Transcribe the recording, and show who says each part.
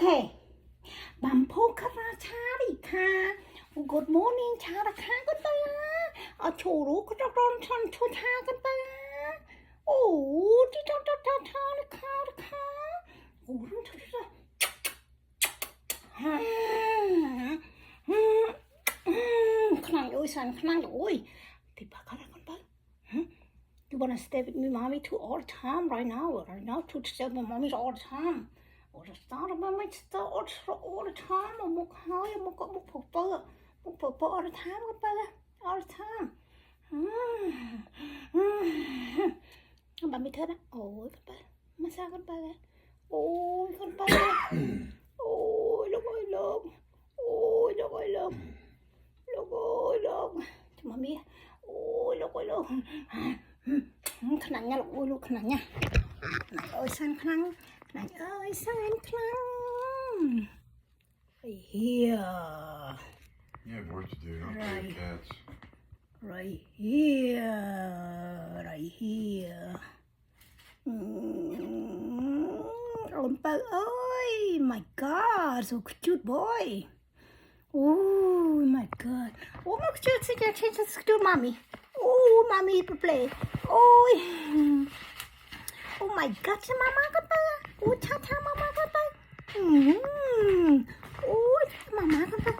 Speaker 1: Okay. Bampokara Charika. Good morning, Charaka. A choro could have run ton to Tagaba. Oh, did not a car. Oh, Clang ơi, son, clang ơi. People got a You want to stay with me, mommy, to all the time right now? Right now, to stay with mommy all the time. Or the start of mommy, all the time. I'm more high, I'm more purple all the time, all the time. Mommy, tell her, oh, my second bag. Oh, con bag. Oh, look, I love. Oh, look, I love. Look, I love. Mommy, oh, look, I love. Khăn nặng nha, ôi luôn khăn nặng nha. Này ơi san khăn, này ơi san khăn. Right here.
Speaker 2: You have work to do, don't
Speaker 1: Right.
Speaker 2: play with cats.
Speaker 1: Right here. Right here. Bơ ơi, my God, so cute boy. Oh my God. Oh my God, cute mommy. Oh, mommy play. Oh, oh my God, mama con bơ. Oh, cha cha mama con bơ. Oh, mama con bơ.